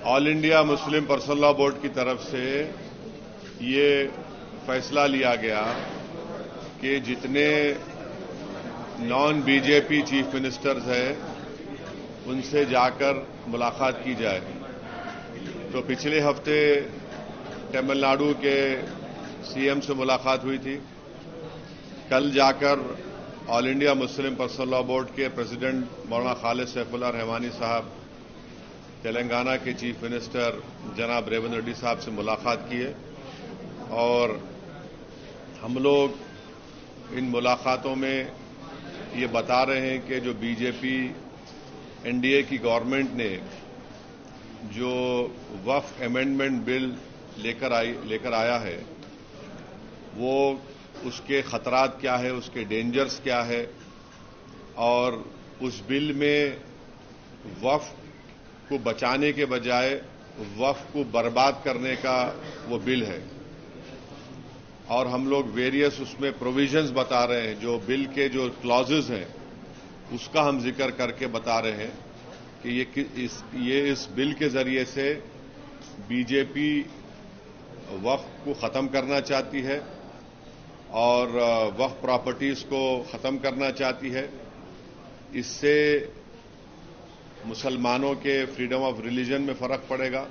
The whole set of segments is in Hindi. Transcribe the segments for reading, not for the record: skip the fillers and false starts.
All India Muslim personal law board की तरफ से ये फैसला लिया गया कि जितने नॉन बीजेपी चीफ मिनिस्टर्स हैं उनसे जाकर मुलाकात की जाए। तो पिछले हफ्ते तमिलनाडु के सीएम से मुलाकात हुई थी। कल जाकर all India Muslim personal law board के प्रेसिडेंट मौलाना खालिद सैफुल्लाह रहमानी साहब, तेलंगाना के चीफ मिनिस्टर जनाब रेवंत रेड्डी साहब से मुलाकात की है और हम लोग इन मुलाकातों में ये बता रहे हैं कि जो बीजेपी एनडीए की गवर्नमेंट ने जो वक्फ अमेंडमेंट बिल लेकर आया है वो उसके खतरात क्या है, उसके डेंजर्स क्या है और उस बिल में वक्फ को बचाने के बजाय वक्फ को बर्बाद करने का वो बिल है। और हम लोग वेरियस उसमें प्रोविजंस बता रहे हैं, जो बिल के जो क्लॉजेज हैं उसका हम जिक्र करके बता रहे हैं कि ये इस बिल के जरिए से बीजेपी वक्फ को खत्म करना चाहती है और वक्फ प्रॉपर्टीज को खत्म करना चाहती है। इससे मुसलमानों के फ्रीडम ऑफ रिलीजन में फर्क पड़ेगा।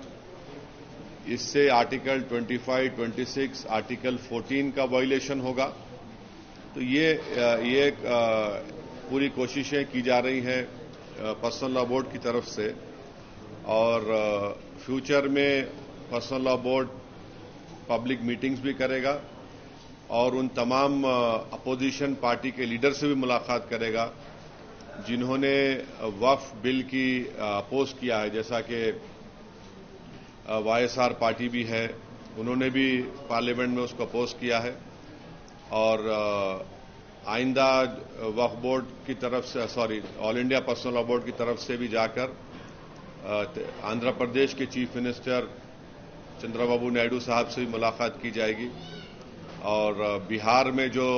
इससे आर्टिकल 25, 26, आर्टिकल 14 का वायलेशन होगा। तो ये पूरी कोशिशें की जा रही हैं पर्सनल लॉ बोर्ड की तरफ से और फ्यूचर में personal law board public meetings भी करेगा और उन तमाम अपोजिशन पार्टी के लीडर से भी मुलाकात करेगा जिन्होंने वक्फ बिल की अपोज किया है, जैसा कि वाईएसआर पार्टी भी है, उन्होंने भी पार्लियामेंट में उसको अपोज किया है। और आइंदा वक्फ बोर्ड की तरफ से all India personal law board की तरफ से भी जाकर आंध्र प्रदेश के चीफ मिनिस्टर चंद्रबाबू नायडू साहब से भी मुलाकात की जाएगी और बिहार में जो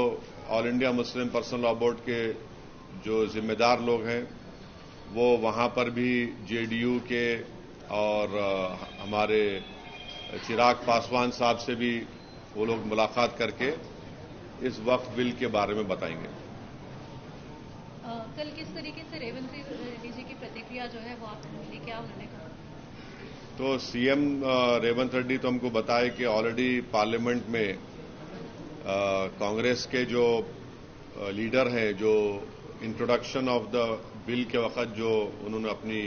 all India Muslim personal law board के जो जिम्मेदार लोग हैं वो वहां पर भी जेडीयू के और हमारे चिराग पासवान साहब से भी वो लोग मुलाकात करके इस वक्फ बिल के बारे में बताएंगे। कल किस तरीके से रेवंत रेड्डी जी की प्रतिक्रिया जो है वो आपने मिली, क्या उन्होंने कहा? तो सीएम रेवंत रेड्डी तो हमको बताए कि ऑलरेडी पार्लियामेंट में कांग्रेस के जो लीडर हैं, जो इंट्रोडक्शन ऑफ द बिल के वक्त जो उन्होंने अपनी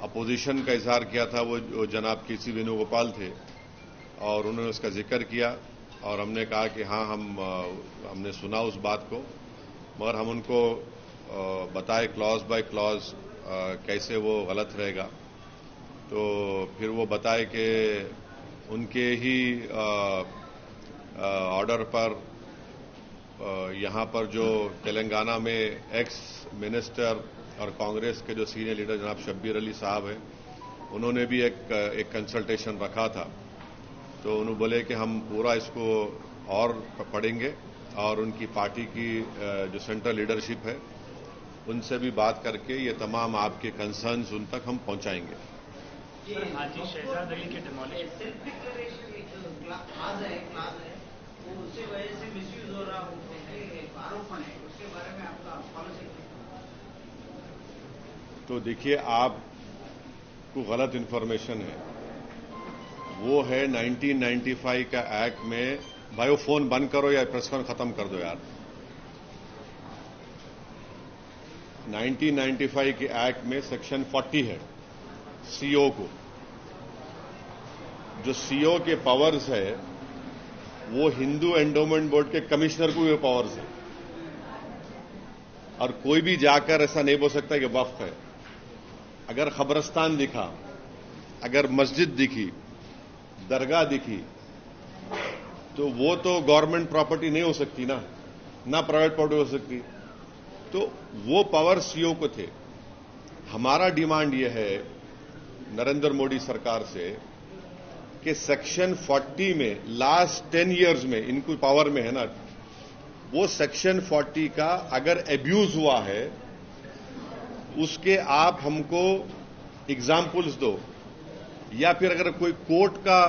अपोजिशन का इजहार किया था वो जनाब केसी वेणुगोपाल थे और उन्होंने उसका जिक्र किया और हमने कहा कि हाँ हमने सुना उस बात को, मगर हम उनको बताए क्लॉज बाय क्लॉज कैसे वो गलत रहेगा। तो फिर वो बताए कि उनके ही ऑर्डर पर यहां पर जो तेलंगाना में एक्स मिनिस्टर और कांग्रेस के जो सीनियर लीडर जनाब शब्बीर अली साहब हैं उन्होंने भी एक कंसल्टेशन रखा था। तो उन्होंने बोले कि हम पूरा इसको और पढ़ेंगे और उनकी पार्टी की जो सेंट्रल लीडरशिप है उनसे भी बात करके ये तमाम आपके कंसर्न्स उन तक हम पहुंचाएंगे। शहजाद अली के डिमोलिशन उससे वजह से मिसयूज हो रहा आरोप है, उसके बारे में आपका पॉलिसी? तो देखिए, आपको गलत इन्फॉर्मेशन है। वो है 1995 का एक्ट में, भाई वो फोन बंद करो या प्रेस कॉन्फ्रेंस खत्म कर दो यार। 1995 के एक्ट में सेक्शन 40 है सीओ को, जो सीओ के पावर्स है वो हिंदू एंडोमेंट बोर्ड के कमिश्नर को भी पावर्स है और कोई भी जाकर ऐसा नहीं बोल सकता कि वक्फ है। अगर खबरस्तान दिखा, अगर मस्जिद दिखी, दरगाह दिखी, तो वो तो गवर्नमेंट प्रॉपर्टी नहीं हो सकती ना प्राइवेट प्रॉपर्टी हो सकती। तो वो पावर सीओ को थे। हमारा डिमांड यह है नरेंद्र मोदी सरकार से कि सेक्शन 40 में लास्ट 10 इयर्स में इनको पावर में है ना, वो सेक्शन 40 का अगर एब्यूज हुआ है उसके आप हमको एग्जाम्पल्स दो या फिर अगर कोई कोर्ट का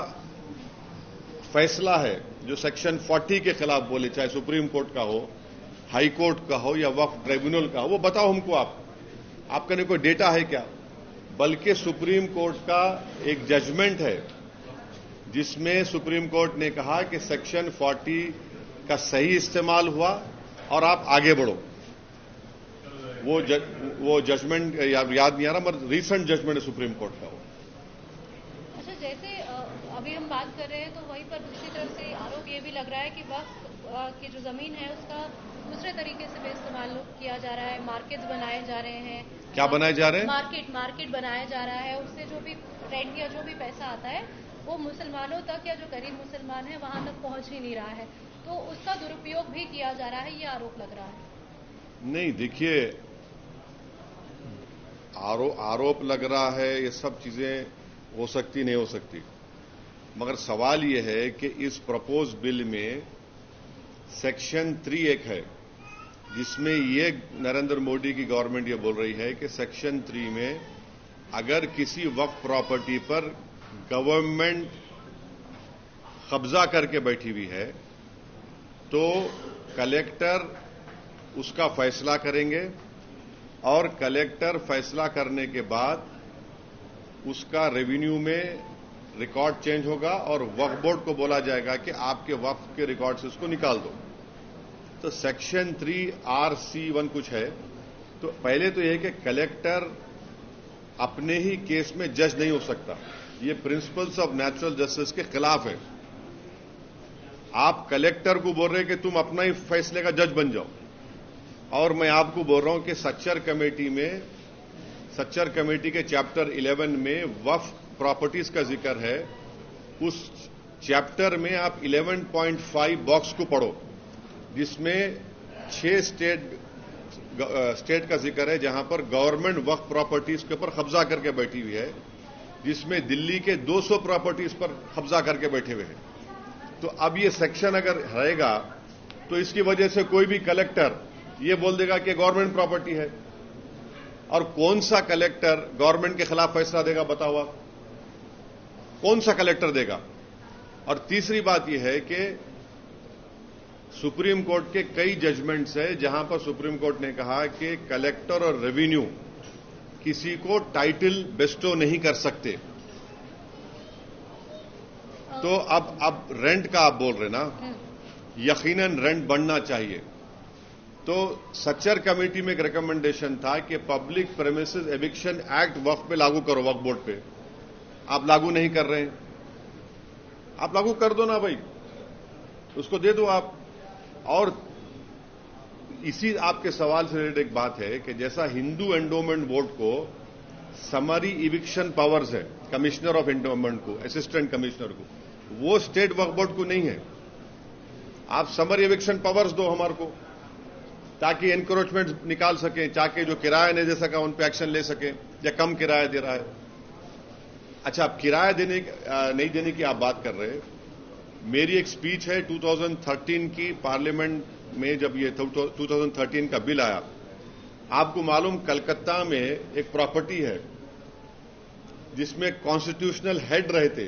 फैसला है जो सेक्शन 40 के खिलाफ बोले, चाहे सुप्रीम कोर्ट का हो, हाई कोर्ट का हो या वक्फ ट्रिब्यूनल का हो, वो बताओ हमको। आपका कोई डेटा है क्या? बल्कि सुप्रीम कोर्ट का एक जजमेंट है जिसमें सुप्रीम कोर्ट ने कहा कि सेक्शन 40 का सही इस्तेमाल हुआ और आप आगे बढ़ो। वो जजमेंट याद नहीं आ रहा, मगर रीसेंट जजमेंट है सुप्रीम कोर्ट का। अच्छा, जैसे अभी हम बात कर रहे हैं तो वहीं पर दूसरी तरफ से आरोप ये भी लग रहा है कि वक्फ की जो जमीन है उसका दूसरे तरीके से इस्तेमाल किया जा रहा है, मार्केट्स बनाए जा रहे हैं। क्या बनाए जा रहे हैं? मार्केट बनाया जा रहा है। उससे जो भी रेंट या जो भी पैसा आता है वो मुसलमानों तक, या जो गरीब मुसलमान है वहां तक पहुंच ही नहीं रहा है, तो उसका दुरुपयोग भी किया जा रहा है, ये आरोप लग रहा है। नहीं, देखिए, आरोप लग रहा है, ये सब चीजें हो सकती नहीं हो सकती, मगर सवाल यह है कि इस प्रपोज बिल में सेक्शन 3 एक है जिसमें ये नरेंद्र मोदी की गवर्नमेंट ये बोल रही है कि सेक्शन 3 में अगर किसी वक्फ प्रॉपर्टी पर गवर्नमेंट कब्जा करके बैठी हुई है तो कलेक्टर उसका फैसला करेंगे और कलेक्टर फैसला करने के बाद उसका रेवेन्यू में रिकॉर्ड चेंज होगा और वक्फ बोर्ड को बोला जाएगा कि आपके वक्फ के रिकॉर्ड से उसको निकाल दो। तो सेक्शन 3(r)(c)(1) कुछ है। तो पहले तो यह कि कलेक्टर अपने ही केस में जज नहीं हो सकता, ये प्रिंसिपल्स ऑफ नेचुरल जस्टिस के खिलाफ है। आप कलेक्टर को बोल रहे हैं कि तुम अपना ही फैसले का जज बन जाओ, और मैं आपको बोल रहा हूं कि सच्चर कमेटी के चैप्टर 11 में वक्फ प्रॉपर्टीज का जिक्र है। उस चैप्टर में आप 11.5 बॉक्स को पढ़ो जिसमें 6 स्टेट का जिक्र है जहां पर गवर्नमेंट वक्फ प्रॉपर्टीज के ऊपर कब्जा करके बैठी हुई है, जिसमें दिल्ली के 200 प्रॉपर्टीज पर कब्जा करके बैठे हुए हैं। तो अब ये सेक्शन अगर रहेगा तो इसकी वजह से कोई भी कलेक्टर ये बोल देगा कि गवर्नमेंट प्रॉपर्टी है, और कौन सा कलेक्टर गवर्नमेंट के खिलाफ फैसला देगा? बताओ आप, कौन सा कलेक्टर देगा? और तीसरी बात यह है कि सुप्रीम कोर्ट के कई जजमेंट्स है जहां पर सुप्रीम कोर्ट ने कहा कि कलेक्टर और रेवेन्यू किसी को टाइटल बेस्टो नहीं कर सकते। तो अब रेंट का आप बोल रहे ना, यकीनन रेंट बढ़ना चाहिए। तो सच्चर कमेटी में एक रिकमेंडेशन था कि पब्लिक प्रेमिसेस एविक्शन एक्ट वक्फ पे लागू करो, वक्फ बोर्ड पे। आप लागू नहीं कर रहे हैं, आप लागू कर दो ना भाई, उसको दे दो आप। और इसी आपके सवाल से रिलेटेड एक बात है कि जैसा हिंदू एंडोमेंट बोर्ड को समरी इविक्शन पावर्स है, कमिश्नर ऑफ एंडोमेंट को, असिस्टेंट कमिश्नर को, वो स्टेट वक्फ बोर्ड को नहीं है। आप समरी इविक्शन पावर्स दो हमारे को, ताकि एनक्रोचमेंट निकाल सकें, ताकि जो किराया नहीं दे सका उन पर एक्शन ले सकें, या कम किराया दे रहा है। अच्छा, आप किराया नहीं देने की आप बात कर रहे हैं। मेरी एक स्पीच है 2013 की पार्लियामेंट में, जब ये 2013 का बिल आया। आपको मालूम, कलकत्ता में एक प्रॉपर्टी है जिसमें कॉन्स्टिट्यूशनल हेड रहे थे,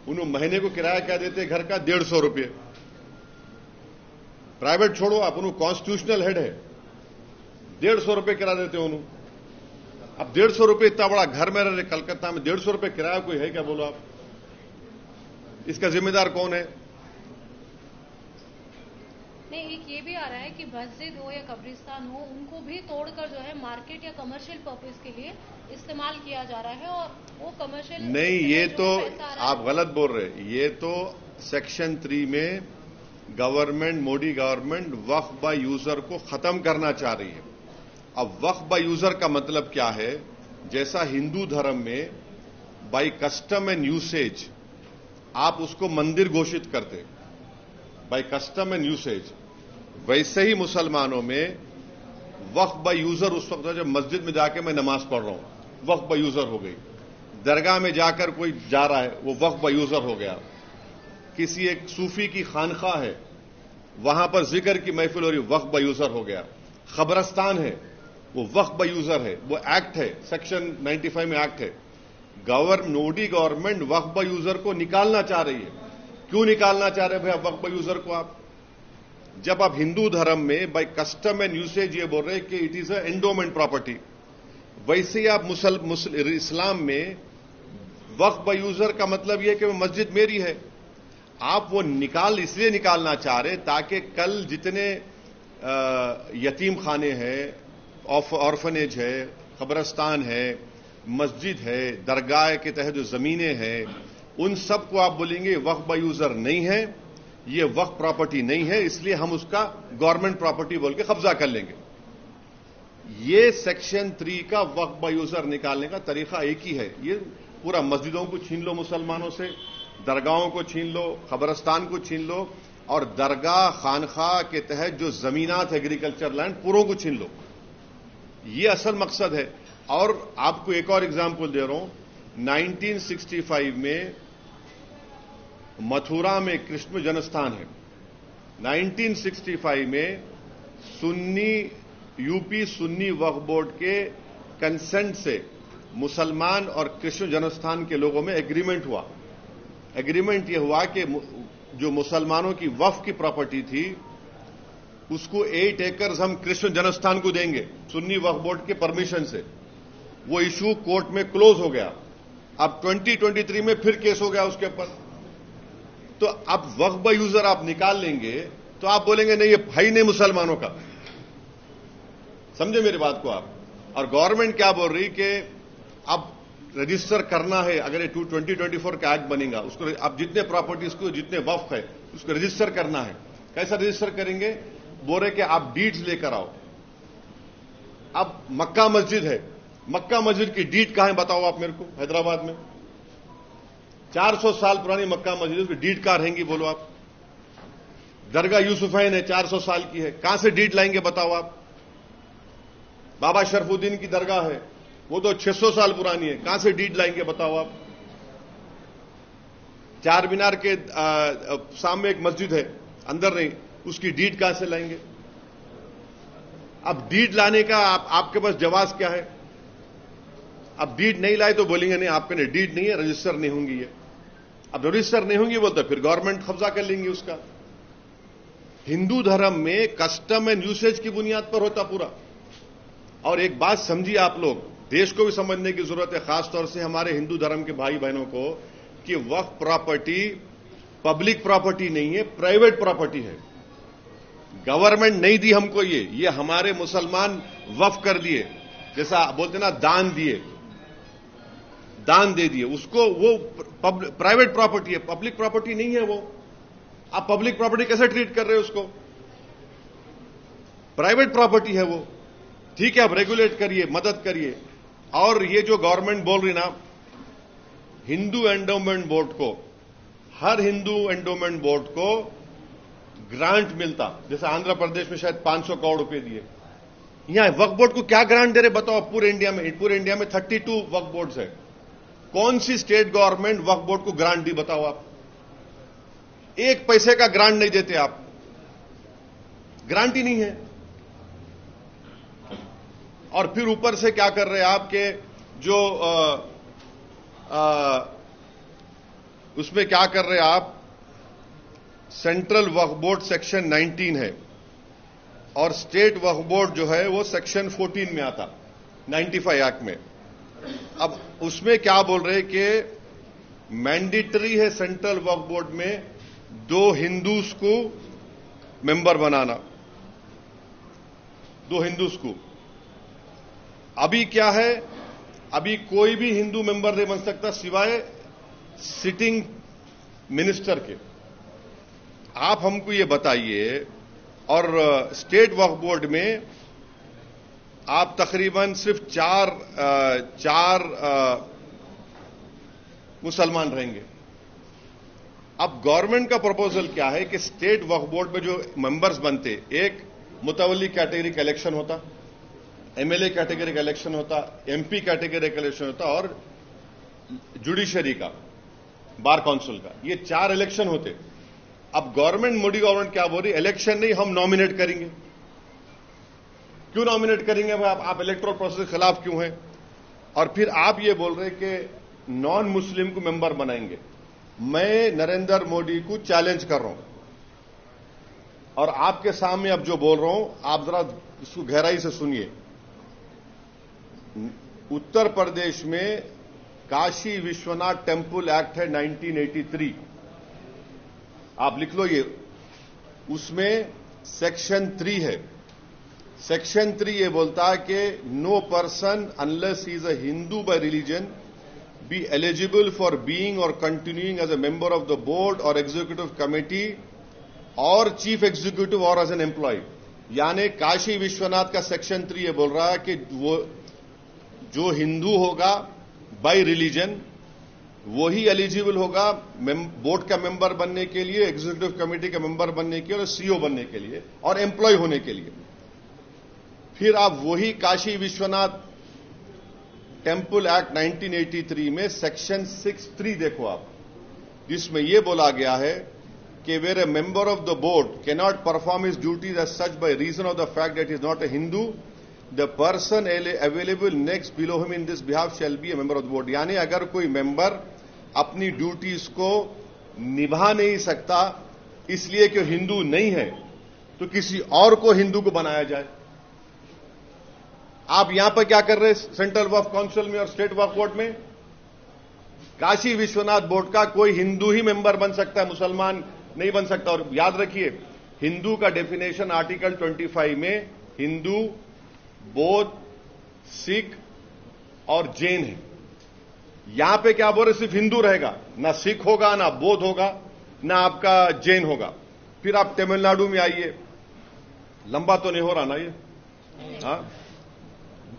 उन्होंने महीने को किराया क्या देते घर का? 150 रुपये। प्राइवेट छोड़ो आप, उन्होंने कॉन्स्टिट्यूशनल हेड है, 150 रुपये किराया देते उन्होंने। अब 150 रुपये इतना बड़ा घर में रहे कलकत्ता में, 150 रुपये किराया कोई है क्या? बोलो आप, इसका जिम्मेदार कौन है? नहीं, एक ये भी आ रहा है कि मस्जिद हो या कब्रिस्तान हो, उनको भी तोड़कर जो है मार्केट या कमर्शियल पर्पस के लिए इस्तेमाल किया जा रहा है, और वो कमर्शियल नहीं, ये तो आप गलत बोल रहे हैं। ये तो सेक्शन 3 में government, Modi government Waqf by user को खत्म करना चाह रही है। अब वक्फ बाय यूजर का मतलब क्या है? जैसा हिंदू धर्म में बाय कस्टम एंड यूसेज आप उसको मंदिर घोषित करते, बाय कस्टम एंड यूसेज, वैसे ही मुसलमानों में वक्फ बाय यूजर उस वक्त जब मस्जिद में जाके मैं नमाज पढ़ रहा हूं, वक्फ बाय यूजर हो गई। दरगाह में जाकर कोई जा रहा है, वो वक्फ बाय यूजर हो गया। किसी एक सूफी की खानखा है, वहां पर जिक्र की महफिल हो रही, वक्फ बाय यूजर हो गया। खबरस्तान है, वो वक्फ बाय यूजर है, वो एक्ट है, सेक्शन 95 में एक्ट है। मोदी गवर्नमेंट वक्फ यूजर को निकालना चाह रही है। क्यों निकालना चाह रहे हैं भाई वक्फ यूजर को आप? जब आप हिंदू धर्म में बाय कस्टम एंड यूसेज ये बोल रहे हैं कि it is a endowment property, वैसे ही आप इस्लाम में वक्फ यूजर का मतलब यह है कि मस्जिद मेरी है। आप वो इसलिए निकालना चाह रहे ताकि कल जितने यतीम खाने हैं, ऑर्फनेज है, कब्रस्तान है, मस्जिद है, दरगाह के तहत जो जमीनें हैं, उन सब को आप बोलेंगे वक्फ यूजर नहीं है, ये वक्फ प्रॉपर्टी नहीं है, इसलिए हम उसका गवर्नमेंट प्रॉपर्टी बोल के कब्जा कर लेंगे। ये सेक्शन 3 का वक्फ यूजर निकालने का तरीका एक ही है। ये पूरा मस्जिदों को छीन लो मुसलमानों से, दरगाहों को छीन लो, कब्रस्तान को छीन लो, और दरगाह खानखा के तहत जो जमीनात एग्रीकल्चर लैंड पूरों को छीन लो। ये असल मकसद है। और आपको एक और एग्जाम्पल दे रहा हूं। 1965 में मथुरा में कृष्ण जन्मस्थान है। 1965 में यूपी सुन्नी वक्फ बोर्ड के कंसेंट से मुसलमान और कृष्ण जन्मस्थान के लोगों में एग्रीमेंट हुआ। एग्रीमेंट यह हुआ कि जो मुसलमानों की वक्फ की प्रॉपर्टी थी उसको 8 एकर्स हम कृष्ण जन्मस्थान को देंगे सुन्नी वक्फ बोर्ड के परमिशन से। वो इशू कोर्ट में क्लोज हो गया। अब 2023 में फिर केस हो गया उसके ऊपर। तो अब वक्फ यूजर आप निकाल लेंगे तो आप बोलेंगे नहीं ये भाई नहीं मुसलमानों का। समझे मेरी बात को आप? और गवर्नमेंट क्या बोल रही कि अब रजिस्टर करना है। अगर ये 2024 का एक्ट बनेगा उसको अब जितने प्रॉपर्टीज को जितने वक्फ है उसको रजिस्टर करना है। कैसा रजिस्टर करेंगे? बोल रहे कि आप डीड्स लेकर आओ। अब मक्का मस्जिद है, मक्का मस्जिद की डीड कहां है बताओ आप मेरे को? हैदराबाद में 400 साल पुरानी मक्का मस्जिद, उसकी डीड कहां रहेंगी बोलो आप? दरगाह यूसुफैन है, 400 साल की है, कहां से डीड लाएंगे बताओ आप? बाबा शरफुद्दीन की दरगाह है, वो तो 600 साल पुरानी है, कहां से डीड लाएंगे बताओ आप? चार मीनार के सामने एक मस्जिद है, अंदर नहीं, उसकी डीड कहां से लाएंगे? अब डीड लाने का आपके पास जवाब क्या है? अब डीड नहीं लाए तो बोलेंगे नहीं आपके लिए डीड नहीं है, रजिस्टर नहीं होंगी ये। अब रजिस्टर नहीं होंगी बोलते फिर गवर्नमेंट कब्जा कर लेंगी उसका। हिंदू धर्म में कस्टम एंड यूसेज की बुनियाद पर होता पूरा। और एक बात समझिए आप लोग, देश को भी समझने की जरूरत है, खासतौर से हमारे हिंदू धर्म के भाई बहनों को, कि वक्फ प्रॉपर्टी पब्लिक प्रॉपर्टी नहीं है, प्राइवेट प्रॉपर्टी है। गवर्नमेंट नहीं दी हमको ये हमारे मुसलमान वक्फ कर दिए, जैसा बोलते ना दान दिए, दान दे दिए उसको। वो प्राइवेट प्रॉपर्टी है, पब्लिक प्रॉपर्टी नहीं है वो। आप पब्लिक प्रॉपर्टी कैसे ट्रीट कर रहे हो उसको? प्राइवेट प्रॉपर्टी है वो। ठीक है, आप रेगुलेट करिए, मदद करिए। और ये जो गवर्नमेंट बोल रही ना, हिंदू एंडोमेंट बोर्ड को, हर हिंदू एंडोमेंट बोर्ड को ग्रांट मिलता, जैसे आंध्र प्रदेश में शायद 500 करोड़ रुपए दिए। यहां वक्फ बोर्ड को क्या ग्रांट दे रहे बताओ? पूरे इंडिया में 32 वक्फ बोर्ड्स है। कौन सी स्टेट गवर्नमेंट वक्फ बोर्ड को ग्रांट दी बताओ आप? एक पैसे का ग्रांट नहीं देते आप, ग्रांट ही नहीं है। और फिर ऊपर से क्या कर रहे हैं आप के जो उसमें क्या कर रहे हैं आप? सेंट्रल वक्फ बोर्ड सेक्शन 19 है और स्टेट वक्फ बोर्ड जो है वो सेक्शन 14 में आता, 95 एक्ट में। अब उसमें क्या बोल रहे हैं कि मैंडेटरी है सेंट्रल वक्फ बोर्ड में 2 हिंदूज को मेंबर बनाना, 2 हिंदूज को। अभी क्या है? अभी कोई भी हिंदू मेंबर नहीं बन सकता सिवाय सिटिंग मिनिस्टर के। आप हमको ये बताइए। और स्टेट वक्फ बोर्ड में आप तकरीबन सिर्फ चार मुसलमान रहेंगे। अब गवर्नमेंट का प्रपोजल क्या है कि स्टेट वक्फ बोर्ड में जो मेंबर्स बनते, एक मुतवल्ली कैटेगरी का इलेक्शन होता, एमएलए कैटेगरी का इलेक्शन होता, एमपी कैटेगरी का इलेक्शन होता और जुडिशरी का, बार काउंसिल का, ये 4 इलेक्शन होते। अब गवर्नमेंट, मोदी गवर्नमेंट क्या बोल रही? इलेक्शन नहीं, हम नॉमिनेट करेंगे। क्यों नॉमिनेट करेंगे भाई? आप इलेक्टोरल प्रोसेस के खिलाफ क्यों हैं? और फिर आप ये बोल रहे कि नॉन मुस्लिम को मेंबर बनाएंगे। मैं नरेंद्र मोदी को चैलेंज कर रहा हूं और आपके सामने अब जो बोल रहा हूं आप जरा इसको गहराई से सुनिए। उत्तर प्रदेश में काशी विश्वनाथ टेम्पल एक्ट है 1983, आप लिख लो ये। उसमें सेक्शन 3 है। सेक्शन 3 ये बोलता है कि no person unless he is a Hindu by religion be eligible for being or continuing as a member of the board or executive committee or chief executive or as an employee। यानी काशी विश्वनाथ का सेक्शन 3 ये बोल रहा है कि वो जो हिंदू होगा बाय रिलीजन वही एलिजिबल होगा बोर्ड का मेंबर बनने के लिए, एग्जीक्यूटिव कमेटी का मेंबर बनने के लिए और सीईओ बनने के लिए और एम्प्लॉय होने के लिए। फिर आप वही काशी विश्वनाथ टेम्पल एक्ट 1983 में सेक्शन 6(3) देखो आप, जिसमें यह बोला गया है कि where a member of the board can not perform his duties as such by reason of the fact that is not a Hindu, the person available next below him in this behalf shall be a member of the board. यानी अगर कोई मेंबर अपनी ड्यूटीज को निभा नहीं सकता इसलिए कि हिंदू नहीं है तो किसी और को हिंदू को बनाया जाए। आप यहां पर क्या कर रहे हैं सेंट्रल वक्फ काउंसिल में और स्टेट वक्फ बोर्ड में? काशी विश्वनाथ बोर्ड का कोई हिंदू ही मेंबर बन सकता है, मुसलमान नहीं बन सकता। और याद रखिए हिंदू का डेफिनेशन आर्टिकल 25 में हिंदू, बौद्ध, सिख और जैन है। यहां पे क्या बोल रहे, सिर्फ हिंदू रहेगा, ना सिख होगा, ना बौद्ध होगा, ना आपका जैन होगा। फिर आप तमिलनाडु में आइए, लंबा तो नहीं हो रहा ना ये? हाँ,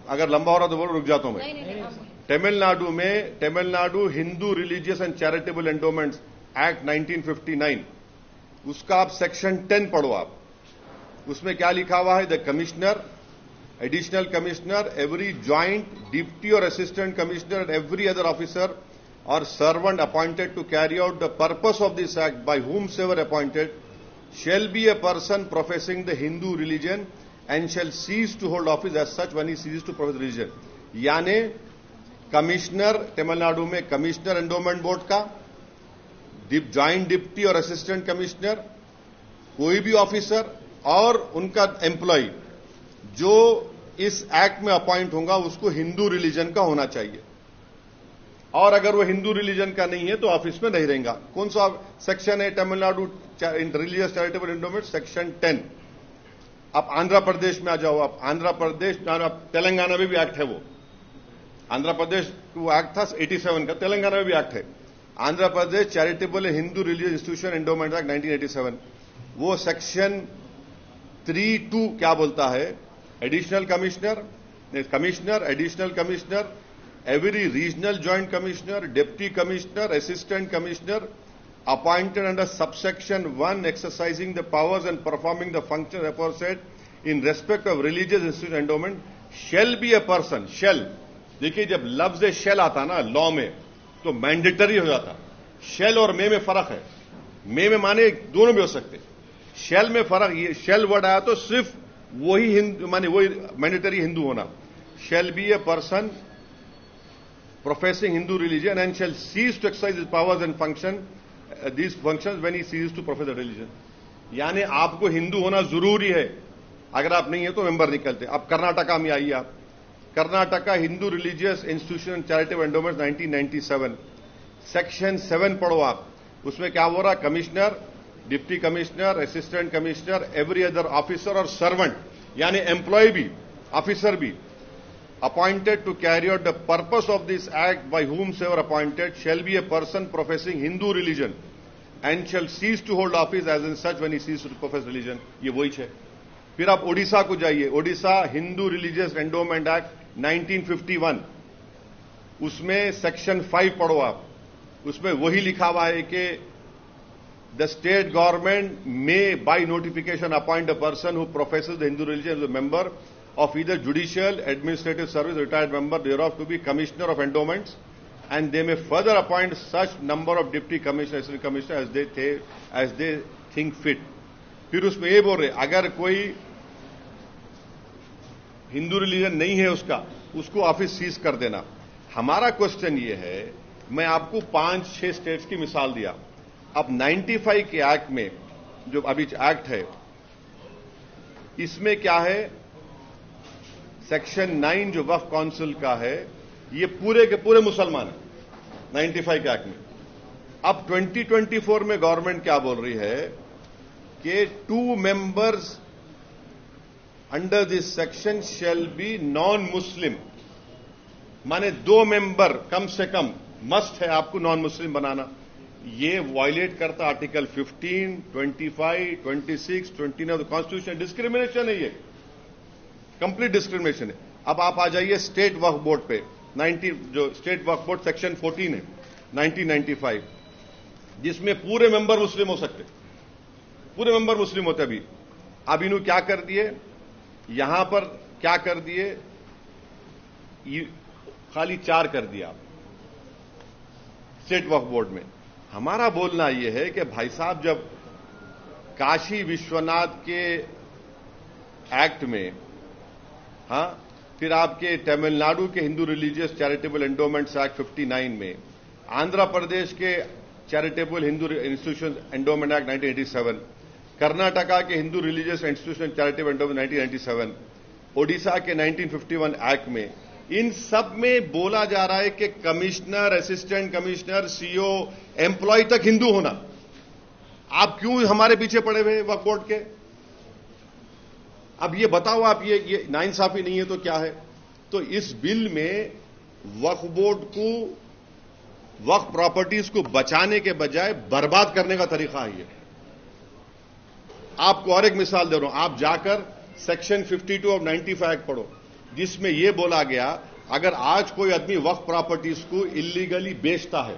अगर लंबा हो रहा तो बोलो, रुक जाता हूं मैं। तमिलनाडु में Tamil Nadu Hindu religious and charitable endowments act 1959, उसका आप सेक्शन 10 पढ़ो आप। उसमें क्या लिखा हुआ है? The commissioner, additional commissioner, every joint deputy or assistant commissioner and every other officer or servant appointed to carry out the purpose of this act by whom ever appointed shall be a person professing the Hindu religion and shall cease to hold office as such when he ceases to profess religion। यानी कमिश्नर, तमिलनाडु में कमिश्नर एंडोमेंट बोर्ड का, joint deputy or assistant commissioner, कोई भी ऑफिसर और उनका एम्प्लॉय जो इस एक्ट में अपॉइंट होगा उसको हिंदू रिलीजन का होना चाहिए, और अगर वो हिंदू रिलीजन का नहीं है तो ऑफिस में नहीं रहेगा। कौन सा सेक्शन है Tamil Nadu religious charitable endowment? Section 10। आप आंध्र प्रदेश में आ जाओ, आप आंध्र प्रदेश, तेलंगाना में भी एक्ट है वो। आंध्र प्रदेश वो एक्ट था 87 का, तेलंगाना में भी एक्ट है। Andhra Pradesh charitable Hindu religious institution endowment act 1987, वो सेक्शन 3(2) क्या बोलता है? Additional commissioner, additional commissioner, every regional joint commissioner, deputy commissioner, assistant commissioner appointed under subsection 1 exercising the powers and performing the functions aforesaid in respect of religious institution endowment shall be a person। shall, देखिए जब लफ्ज shall आता ना लॉ में तो मैंडेटरी हो जाता। shall और मे में फर्क है। मे में माने दोनों भी हो सकते, shall में फर्क। ये shall वर्ड आया तो सिर्फ वही हिंदू माने वही मैंडेटरी हिंदू होना। shall be a person professing Hindu religion and shall cease to exercise his powers and these functions when he ceases to profess the religion। यानी आपको हिंदू होना जरूरी है, अगर आप नहीं है तो मेंबर निकलते। अब कर्नाटका में आइए आप, Karnataka Hindu religious institution charitable endowments 1997, section 7 पढ़ो आप। उसमें क्या हो रहा? Commissioner, deputy commissioner, assistant commissioner, every other officer or servant यानी एम्प्लॉय भी, ऑफिसर भी, appointed to carry out the purpose of this act by whomsoever appointed shall be a person professing Hindu religion and shall cease to hold office as in such when he ceases to profess religion। ये वही है। फिर आप ओडिशा को जाइए, Odisha Hindu religious endowment act 1951, उसमें सेक्शन 5 पढ़ो आप। उसमें वही लिखा हुआ है कि the state government may by notification appoint a person who professes the Hindu religion as a member of either judicial, administrative service, retired member thereof to be commissioner of endowments, and they may further appoint such number of deputy commissioner, assistant commissioner as they think fit। फिर उसमें ये बोल रहे अगर कोई हिंदू रिलीजन नहीं है उसका, उसको ऑफिस सीज कर देना। हमारा क्वेश्चन ये है मैं आपको 5-6 स्टेट्स की मिसाल दिया। अब 95 के एक्ट में, जो अभी एक्ट है, इसमें क्या है, सेक्शन 9 जो वक्फ काउंसिल का है, ये पूरे के पूरे मुसलमान हैं 95 के एक्ट में। अब 2024 में गवर्नमेंट क्या बोल रही है कि 2 members under this section shall be non Muslim, माने 2 मेंबर कम से कम मस्ट है आपको नॉन मुस्लिम बनाना। ये वायलेट करता आर्टिकल 15, 25, 26, 29 कॉन्स्टिट्यूशन। डिस्क्रिमिनेशन है, ये कंप्लीट डिस्क्रिमिनेशन है। अब आप आ जाइए स्टेट वक्फ बोर्ड पे, 90 जो स्टेट वक्फ बोर्ड सेक्शन 14 है 1995, जिसमें पूरे मेंबर मुस्लिम हो सकते, पूरे मेंबर मुस्लिम होते। अब इन्होंने क्या कर दिए, यहां पर क्या कर दिए, खाली 4 कर दिया स्टेट वक्फ बोर्ड में। हमारा बोलना यह है कि भाई साहब, जब काशी विश्वनाथ के एक्ट में, हां, फिर आपके तमिलनाडु के Hindu religious charitable endowments act 59 में, आंध्र प्रदेश के charitable Hindu institution endowment act 1987, Karnataka के Hindu religious institution charitable endowment 1997, Odisha के 1951 एक्ट में, इन सब में बोला जा रहा है कि commissioner, assistant commissioner, CO, employ तक हिंदू होना। आप क्यों हमारे पीछे पड़े हुए वक्फ बोर्ड के? अब ये बताओ आप, ये नाइंसाफी नहीं है तो क्या है? तो इस बिल में वक्फ बोर्ड को, वक्फ प्रॉपर्टीज को बचाने के बजाय बर्बाद करने का तरीका है ये। आपको और एक मिसाल दे रहा हूं, आप जाकर सेक्शन 52 ऑफ 95 एक्ट पढ़ो, जिसमें यह बोला गया, अगर आज कोई आदमी वक्फ प्रॉपर्टीज को इलीगली बेचता है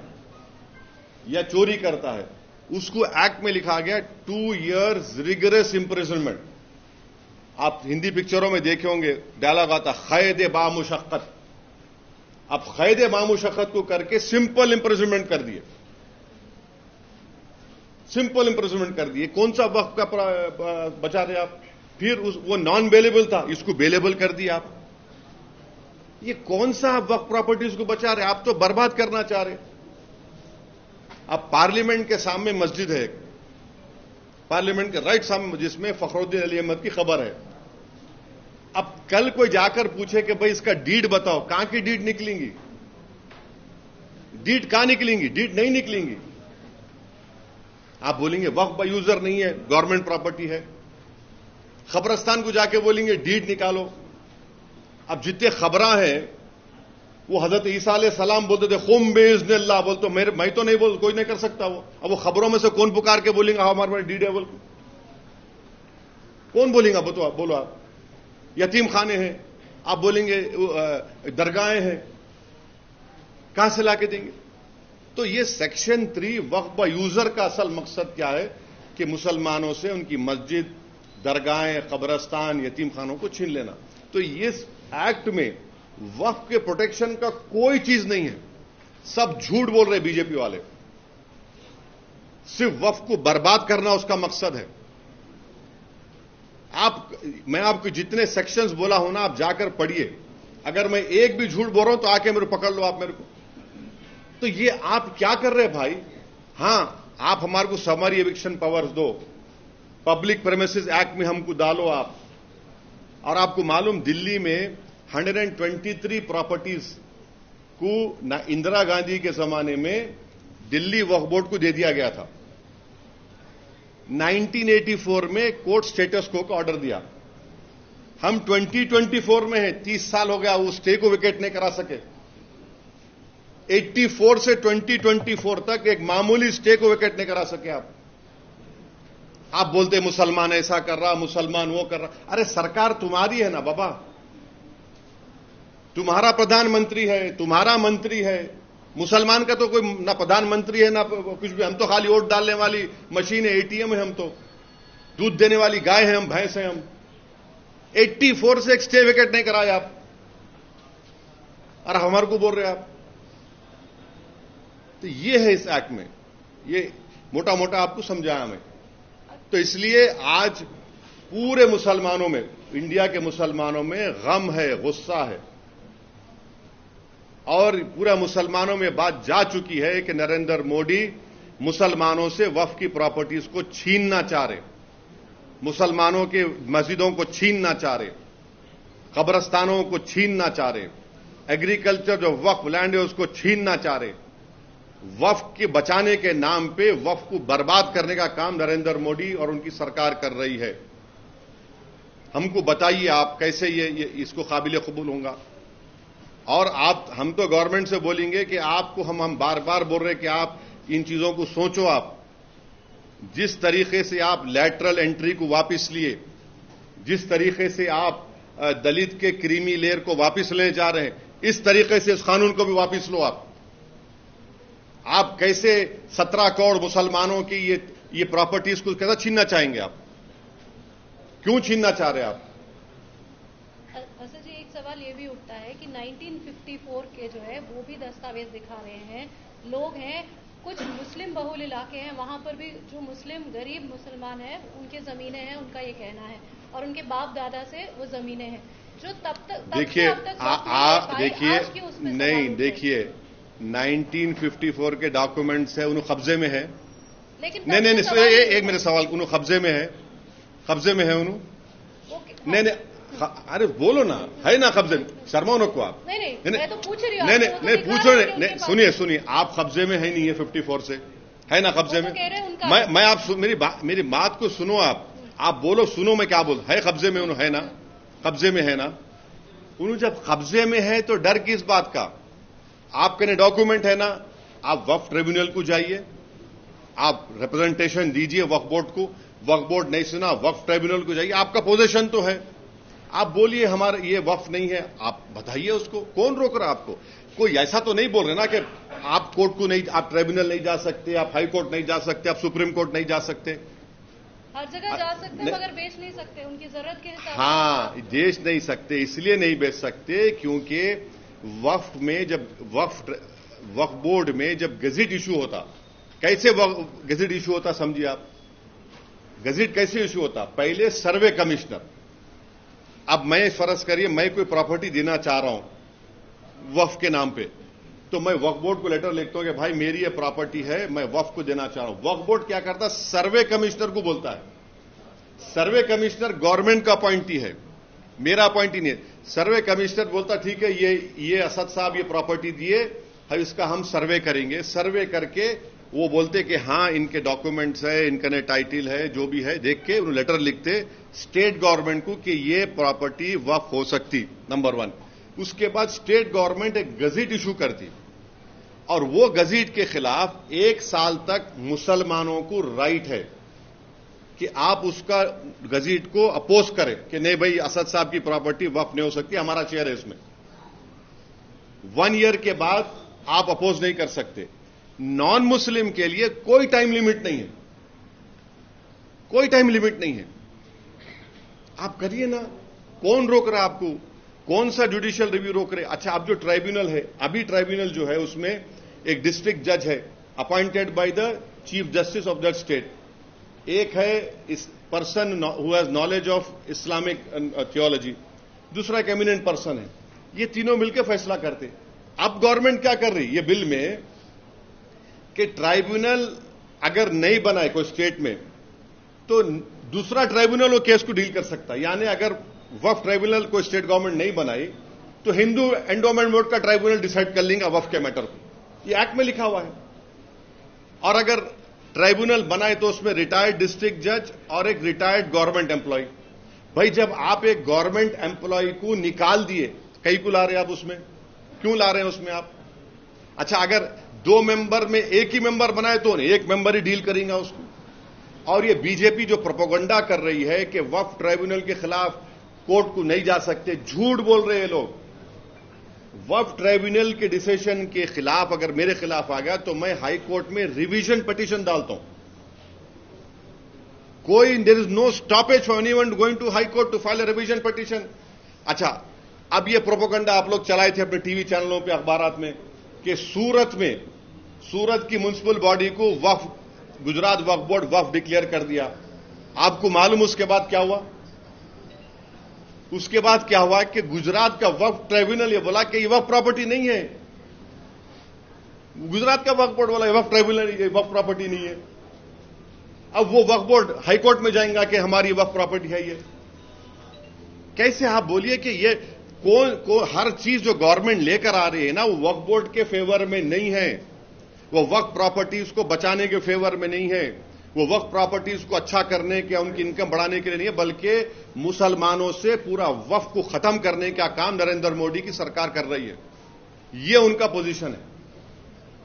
या चोरी करता है, उसको एक्ट में लिखा गया 2 years रिगरस इंप्रिजनमेंट। आप हिंदी पिक्चरों में देखे होंगे, डायलॉग आता क़ैद बामुशक्कत। अब क़ैद बामुशक्कत को करके सिंपल इंप्रिजनमेंट कर दिए, सिंपल इंप्रिजनमेंट कर दिए। कौन सा वक्फ का बचा रहे आप? फिर वो नॉन बेलेबल था, इसको बेलेबल कर दिया आप। ये कौन सा वक्फ प्रॉपर्टीज को बचा रहे? आप तो बर्बाद करना चाह रहे। अब पार्लियामेंट के सामने मस्जिद है, पार्लियामेंट के राइट सामने, जिसमें फखरुद्दीन अली अहमद की खबर है। अब कल कोई जाकर पूछे कि भाई इसका डीड बताओ, कहां की डीड निकलेंगी? डीड कहां निकलेंगी? डीड नहीं निकलेंगी। आप बोलेंगे वक्फ बाय यूजर नहीं है, गवर्नमेंट प्रॉपर्टी है। खबरस्तान को जाके बोलेंगे डीड निकालो। अब जितने खबरां हैं, वो हजरत ईसा अलैहिस्सलाम बोलते थे खुम बेइज़्न अल्लाह, बोलते मैं तो नहीं बोल, कोई नहीं कर सकता वो। अब वो खबरों में से कौन पुकार के बोलेंगे हाँ हमारे डीड है बोल? कौन बोलेगा? बोलो आप। यतीम खाने हैं, आप बोलेंगे दरगाहें हैं, कहां से लाके देंगे? तो ये सेक्शन 3 वक्फ बाय यूजर का असल मकसद क्या है कि मुसलमानों से उनकी मस्जिद, दरगाहें, कब्रस्तान, यतीम खानों को छीन लेना। तो ये एक्ट में वक्फ के प्रोटेक्शन का कोई चीज नहीं है। सब झूठ बोल रहे बीजेपी वाले। सिर्फ वक्फ को बर्बाद करना उसका मकसद है। मैं आपको जितने सेक्शंस बोला हूं ना, आप जाकर पढ़िए। अगर मैं एक भी झूठ बोल रहा हूं तो आके मेरे पकड़ लो आप मेरे को। तो ये आप क्या कर रहे हैं भाई? हां, आप हमारे को समरी एविक्शन पावर्स दो, पब्लिक प्रेमिसेस एक्ट में हमको डालो आप। और आपको मालूम, दिल्ली में 123 प्रॉपर्टीज को ना इंदिरा गांधी के जमाने में दिल्ली वक्फ बोर्ड को दे दिया गया था। 1984 में कोर्ट स्टेटस को का ऑर्डर दिया। हम 2024 में हैं, 30 साल हो गया, उस स्टे को विकेट नहीं करा सके। 84 से 2024 तक एक मामूली स्टे को विकेट नहीं करा सके आप बोलते मुसलमान ऐसा कर रहा, मुसलमान वो कर रहा। अरे सरकार तुम्हारी है ना बाबा, तुम्हारा प्रधानमंत्री है, तुम्हारा मंत्री है। मुसलमान का तो कोई ना प्रधानमंत्री है ना कुछ भी। हम तो खाली वोट डालने वाली मशीन है, एटीएम है। हम तो दूध देने वाली गाय है, हम भैंस है। हम 84 से एक स्टे विकेट नहीं कराया आप, और हमारे को बोल रहे आप। तो ये है इस एक्ट में, ये मोटा मोटा आपको समझाया मैं। तो इसलिए आज पूरे मुसलमानों में, इंडिया के मुसलमानों में गम है, गुस्सा है। और पूरा मुसलमानों में बात जा चुकी है कि नरेंद्र मोदी मुसलमानों से वक्फ की प्रॉपर्टीज को छीनना चाह रहे, मुसलमानों के मस्जिदों को छीनना चाह रहे, कब्रस्तानों को छीनना चाह रहे, एग्रीकल्चर जो वक्फ लैंड है उसको छीनना चाह रहे। वक्फ के बचाने के नाम पे वक्फ को बर्बाद करने का काम नरेंद्र मोदी और उनकी सरकार कर रही है। हमको बताइए आप कैसे ये इसको काबिल कबूल होगा। और हम तो गवर्नमेंट से बोलेंगे कि आपको हम बार बार बोल रहे हैं कि आप इन चीजों को सोचो। आप जिस तरीके से आप लैटरल एंट्री को वापस लिए, जिस तरीके से आप दलित के क्रीमी लेयर को वापस ले जा रहे हैं, इस तरीके से इस कानून को भी वापस लो। आप कैसे 17 करोड़ मुसलमानों की ये प्रॉपर्टीज को कैसे छीनना चाहेंगे? आप क्यों छीनना चाह रहे हैं आप? असद जी, एक सवाल ये भी उठता है कि 1954 के जो है वो भी दस्तावेज दिखा रहे हैं। लोग हैं, कुछ मुस्लिम बहुल इलाके हैं, वहां पर भी जो मुस्लिम गरीब मुसलमान हैं उनके जमीनें हैं, उनका ये कहना है, और उनके बाप दादा से वो जमीनें हैं जो तब तक देखिए नहीं, देखिए 1954 के डॉक्यूमेंट्स है, उन्हें कब्जे में है। लेकिन नहीं, एक मेरे सवाल, उन्हें कब्जे में है, कब्जे में है उन्हें। नहीं, अरे बोलो ना, है ना कब्जे में? शर्माओ को आप। नहीं, मैं तो पूछ रही हूँ। नहीं, पूछो नहीं, सुनिए, आप कब्जे में है नहीं है 54 से, है ना कब्जे में? मैं आप मेरी बात को सुनो। आप बोलो, सुनो मैं क्या बोल, है कब्जे में उन्हें, है ना? कब्जे में है ना? उन्हें जब कब्जे में है तो डर किस बात का? आपके डॉक्यूमेंट है ना, आप वक्फ ट्रिब्यूनल को जाइए, आप रिप्रेजेंटेशन दीजिए वक्फ बोर्ड को। वक्फ बोर्ड नहीं सुना, वक्फ ट्रिब्यूनल को जाइए, आपका पोजीशन तो है। आप बोलिए हमारा ये वक्फ नहीं है, आप बताइए उसको, कौन रोक रहा आपको? कोई ऐसा तो नहीं बोल रहे ना कि आप कोर्ट को नहीं, आप ट्रिब्यूनल नहीं जा सकते, आप हाई कोर्ट नहीं जा सकते, आप सुप्रीम कोर्ट नहीं जा सकते। हर जगह जा सकते हैं मगर बेच नहीं सकते, उनकी जरूरत के हिसाब से। हाँ, बेच नहीं सकते, इसलिए नहीं बेच सकते क्योंकि वक्फ में जब वक्फ बोर्ड में जब गजेट इशू होता, कैसे गजेट इशू होता समझिए आप? गजेट कैसे इशू होता? पहले सर्वे कमिश्नर, अब मैं फर्ज करिए मैं कोई प्रॉपर्टी देना चाह रहा हूं वक्फ के नाम पे, तो मैं वक्फ बोर्ड को लेटर लिखता हूं कि भाई मेरी ये प्रॉपर्टी है, मैं वक्फ को देना चाह रहा हूं। वक्फ बोर्ड क्या करता? सर्वे कमिश्नर को बोलता है। सर्वे कमिश्नर गवर्नमेंट का अपॉइंटी है, मेरा अपॉइंटी नहीं है। सर्वे कमिश्नर बोलता ठीक है, ये असद साहब ये प्रॉपर्टी दिए है, इसका हम सर्वे करेंगे। सर्वे करके वो बोलते कि हाँ इनके डॉक्यूमेंट्स है, इनका ने टाइटल है, जो भी है, देख के उन्हें लेटर लिखते स्टेट गवर्नमेंट को कि ये प्रॉपर्टी वक्फ हो सकती, नंबर 1। उसके बाद स्टेट गवर्नमेंट एक गजेट इशू करती और वो गजेट के खिलाफ 1 साल तक मुसलमानों को राइट है कि आप उसका गजेट को अपोज करें कि नहीं भाई असद साहब की प्रॉपर्टी वक्फ नहीं हो सकती, हमारा शेयर है इसमें। 1 ईयर के बाद आप अपोज नहीं कर सकते। नॉन मुस्लिम के लिए कोई टाइम लिमिट नहीं है, कोई टाइम लिमिट नहीं है, आप करिए ना। कौन रोक रहा है आपको? कौन सा जुडिशियल रिव्यू रोक रहे? अच्छा, अब जो ट्राइब्यूनल है, अभी ट्राइब्यूनल जो है उसमें एक डिस्ट्रिक्ट जज है appointed by the chief justice of that state, एक है इस person who has knowledge of Islamic theology, दूसरा एक एमिनेंट पर्सन है। ये तीनों मिलकर फैसला करते। अब गवर्नमेंट क्या कर रही है ये बिल में कि ट्राइब्यूनल अगर नहीं बनाए कोई स्टेट में तो दूसरा ट्राइब्यूनल वो केस को डील कर सकता है। यानी अगर वक्फ ट्राइब्यूनल कोई स्टेट गवर्नमेंट नहीं बनाई तो हिंदू एंडोमेंट बोर्ड का ट्राइब्यूनल डिसाइड कर लेंगे वक्फ के मैटर को, ये एक्ट में लिखा हुआ है। और अगर ट्राइब्यूनल बनाए तो उसमें रिटायर्ड डिस्ट्रिक्ट जज और एक रिटायर्ड गवर्नमेंट एम्प्लॉय। भाई जब आप एक गवर्नमेंट एम्प्लॉय को निकाल दिए, कई को ला रहे हैं आप उसमें, क्यों ला रहे हैं उसमें आप? अच्छा, अगर 2 मेंबर में एक ही मेंबर बनाए तो नहीं, एक मेंबर ही डील करेंगे उसको। और ये बीजेपी जो प्रोपेगेंडा कर रही है कि वक्फ ट्राइब्यूनल के खिलाफ कोर्ट को नहीं जा सकते, झूठ बोल रहे हैं लोग। वक्फ ट्राइब्यूनल के डिसीजन के खिलाफ अगर मेरे खिलाफ आ गया तो मैं हाई कोर्ट में रिवीजन पिटीशन डालता हूं। कोई there is no stoppage for anyone going to high court to file a revision petition. अच्छा, अब ये प्रोपेगेंडा आप लोग चलाए थे अपने टीवी चैनलों पे, अखबारात में कि सूरत की म्युनिसिपल बॉडी को वक्फ, गुजरात वक्फ बोर्ड वक्फ डिक्लेयर कर दिया। आपको मालूम उसके बाद क्या हुआ? उसके बाद क्या हुआ कि गुजरात का वक्फ ट्राइब्यूनल ये बोला कि ये वक्फ प्रॉपर्टी नहीं है, गुजरात का वक्फ बोर्ड वाला वक्फ ट्राइब्यूनल, ये वक्फ प्रॉपर्टी नहीं है। अब वो वक्फ बोर्ड हाईकोर्ट में जाएगा कि हमारी वक्फ प्रॉपर्टी है। ये कैसे आप बोलिए कि ये हर चीज जो गवर्नमेंट लेकर आ रही है ना, वो वक्फ बोर्ड के फेवर में नहीं है, वो वक्फ प्रॉपर्टीज को बचाने के फेवर में नहीं है, वो वक्फ प्रॉपर्टीज को अच्छा करने के, उनकी इनकम बढ़ाने के लिए नहीं है, बल्कि मुसलमानों से पूरा वक्फ को खत्म करने का काम नरेंद्र मोदी की सरकार कर रही है। ये उनका पोजीशन है।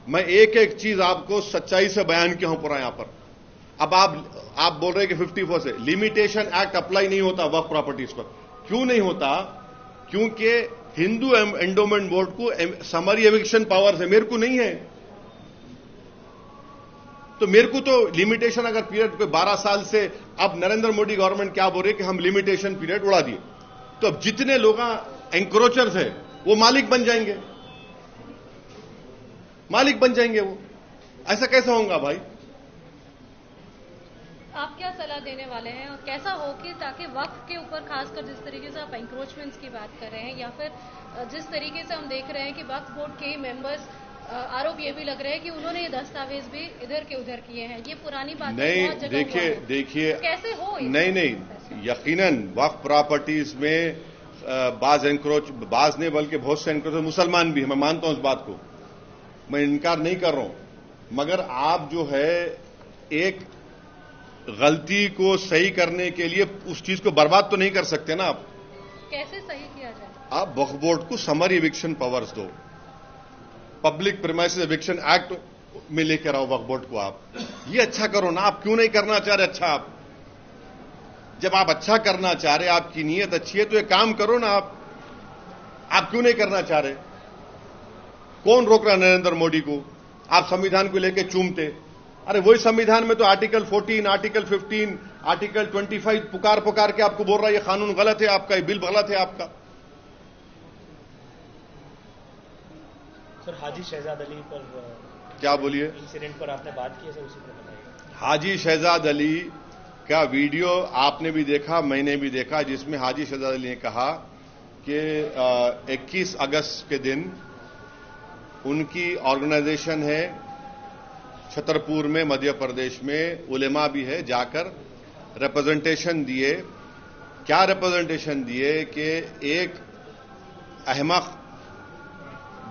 मैं एक एक चीज आपको सच्चाई से बयान किया हूं पूरा यहां पर। अब आप बोल रहे हैं कि 54 से लिमिटेशन एक्ट अप्लाई नहीं होता वक्फ प्रॉपर्टीज पर। क्यों नहीं होता? क्योंकि हिंदू एंडोमेंट बोर्ड को समरी एविक्शन पावर्स है, मेरे को नहीं है। तो मेरे को तो लिमिटेशन अगर पीरियड पे 12 साल से, अब नरेंद्र मोदी गवर्नमेंट क्या बोल रही है कि हम लिमिटेशन पीरियड उड़ा दिए, तो अब जितने लोग एंक्रोचर्स है वो मालिक बन जाएंगे, मालिक बन जाएंगे वो। ऐसा कैसा होगा भाई? आप क्या सलाह देने वाले हैं और कैसा हो कि ताकि वक्फ के ऊपर खासकर जिस तरीके से आप एंक्रोचमेंट्स की बात कर रहे हैं, या फिर जिस तरीके से हम देख रहे हैं कि वक्फ बोर्ड के मेंबर्स, आरोप ये भी लग रहे हैं कि उन्होंने ये दस्तावेज भी इधर के उधर किए हैं, ये पुरानी बात नहीं। देखिए कैसे हो? नहीं, यकीनन वक्फ प्रॉपर्टीज में बाज नहीं बल्कि बहुत से एनक्रोच मुसलमान भी है, मैं मानता हूं इस बात को, मैं इनकार नहीं कर रहा हूं। मगर आप जो है एक गलती को सही करने के लिए उस चीज को बर्बाद तो नहीं कर सकते ना आप। कैसे सही किया जाए? आप वक्फ बोर्ड को समरी एविक्शन पावर्स दो, पब्लिक प्रीमाइसेस एविक्शन एक्ट में लेकर आओ वक्फ बोर्ड को। आप ये अच्छा करो ना। आप क्यों नहीं करना चाह रहे? अच्छा, आप जब आप अच्छा करना चाह रहे, आपकी नीयत अच्छी है, तो ये काम करो ना। आप क्यों नहीं करना चाह रहे? कौन रोक रहा नरेंद्र मोदी को? आप संविधान को लेकर चूमते, अरे वही संविधान में तो आर्टिकल 14, आर्टिकल 15, आर्टिकल 25 पुकार के आपको बोल रहा है ये कानून गलत है आपका, ये बिल गलत है आपका। सर, हाजी शहजाद अली पर क्या बोलिए? इंसिडेंट पर आपने बात की है सर, उसी पर बताइए। हाजी शहजाद अली का वीडियो आपने भी देखा, मैंने भी देखा, जिसमें हाजी शहजाद अली ने कहा कि 21 अगस्त के दिन उनकी ऑर्गेनाइजेशन है छतरपुर में, मध्य प्रदेश में, उलेमा भी है, जाकर रिप्रेजेंटेशन दिए। क्या रिप्रेजेंटेशन दिए कि एक अहमक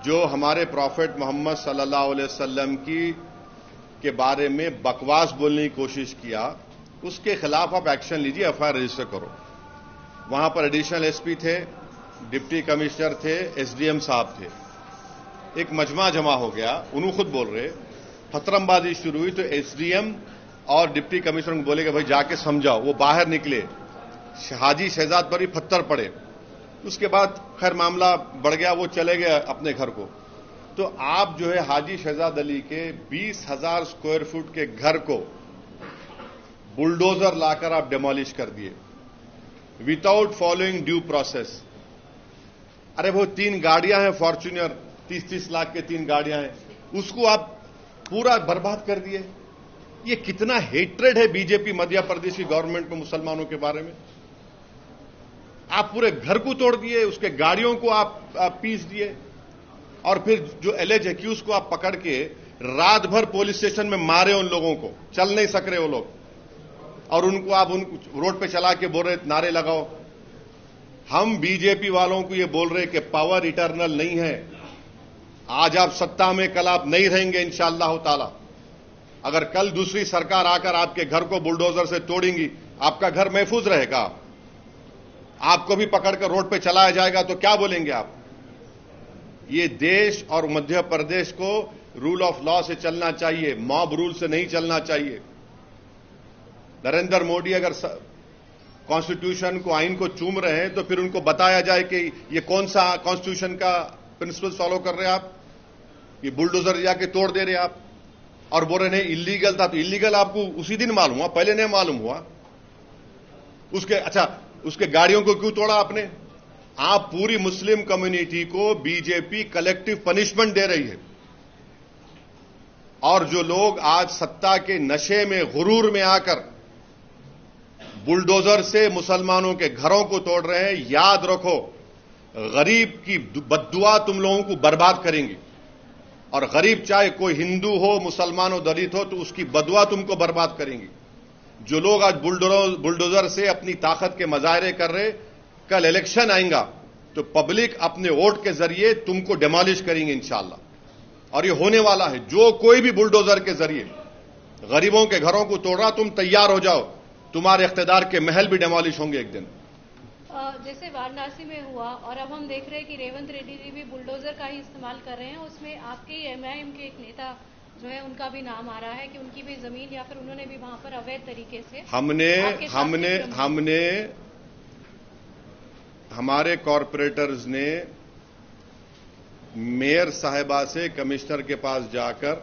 जो हमारे प्रॉफेट मोहम्मद सल्लल्लाहु अलैहि वसल्लम के बारे में बकवास बोलने की कोशिश किया, उसके खिलाफ आप एक्शन लीजिए, एफआईआर रजिस्टर करो। वहां पर एडिशनल एसपी थे, डिप्टी कमिश्नर थे, एसडीएम साहब थे। एक मजमा जमा हो गया, उन्होंने खुद बोल रहे, पथरमबाजी शुरू हुई तो एसडीएम और डिप्टी कमिश्नर को बोले कि भाई जाके समझाओ। वो बाहर निकले, हाजी शहजाद पर ही पत्थर पड़े। उसके बाद खैर मामला बढ़ गया, वो चले गए अपने घर को। तो आप जो है हाजी शहजाद अली के 20,000 स्क्वायर फुट के घर को बुलडोजर लाकर आप डेमोलिश कर दिए विदाउट फॉलोइंग ड्यू प्रोसेस। अरे वो 3 गाड़ियां हैं फॉर्च्यूनर, 30-30 लाख के 3 गाड़ियां हैं, उसको आप पूरा बर्बाद कर दिए। ये कितना हेट्रेड है बीजेपी मध्य प्रदेश की गवर्नमेंट को मुसलमानों के बारे में। आप पूरे घर को तोड़ दिए, उसके गाड़ियों को आप पीस दिए, और फिर जो एलेज एक्यूज को आप पकड़ के रात भर पुलिस स्टेशन में मारे। उन लोगों को चल नहीं सक रहे वो लोग, और उनको आप रोड पे चला के बोल रहे नारे लगाओ। हम बीजेपी वालों को ये बोल रहे कि पावर इटर्नल नहीं है। आज आप सत्ता में, कल आप नहीं रहेंगे इंशाअल्लाह ताला। अगर कल दूसरी सरकार आकर आपके घर को बुलडोजर से तोड़ेंगी, आपका घर महफूज रहेगा? आपको भी पकड़कर रोड पे चलाया जाएगा तो क्या बोलेंगे आप? ये देश और मध्य प्रदेश को रूल ऑफ लॉ से चलना चाहिए, मॉब रूल से नहीं चलना चाहिए। नरेंद्र मोदी अगर कॉन्स्टिट्यूशन को, आइन को चूम रहे हैं तो फिर उनको बताया जाए कि ये कौन सा कॉन्स्टिट्यूशन का प्रिंसिपल फॉलो कर रहे हैं आप। ये बुलडोजर जाके तोड़ दे रहे आप और बोल रहे नहीं इलीगल था। तो इलीगल आपको उसी दिन मालूम हुआ, पहले नहीं मालूम हुआ? उसके गाड़ियों को क्यों तोड़ा आपने? आप पूरी मुस्लिम कम्युनिटी को बीजेपी कलेक्टिव पनिशमेंट दे रही है, और जो लोग आज सत्ता के नशे में, गुरूर में आकर बुलडोजर से मुसलमानों के घरों को तोड़ रहे हैं, याद रखो गरीब की बद्दुआ तुम लोगों को बर्बाद करेंगी। और गरीब चाहे कोई हिंदू हो, मुसलमान हो, दलित हो, तो उसकी बदुआ तुमको बर्बाद करेंगी। जो लोग आज बुलडोजर से अपनी ताकत के मजाहरे कर रहे, कल इलेक्शन आएगा तो पब्लिक अपने वोट के जरिए तुमको डिमोलिश करेंगे इंशाअल्लाह। और ये होने वाला है। जो कोई भी बुलडोजर के जरिए गरीबों के घरों को तोड़ रहा, तुम तैयार हो जाओ, तुम्हारे इख्तिदार के महल भी डिमोलिश होंगे एक दिन। जैसे वाराणसी में हुआ और अब हम देख रहे हैं कि रेवंत रेड्डी जी भी बुलडोजर का ही इस्तेमाल कर रहे हैं। उसमें आपके एमआईएम के एक नेता जो है उनका भी नाम आ रहा है कि उनकी भी जमीन या फिर उन्होंने भी वहां पर अवैध तरीके से हमने हमारे कॉरपोरेटर्स ने मेयर साहिबा से कमिश्नर के पास जाकर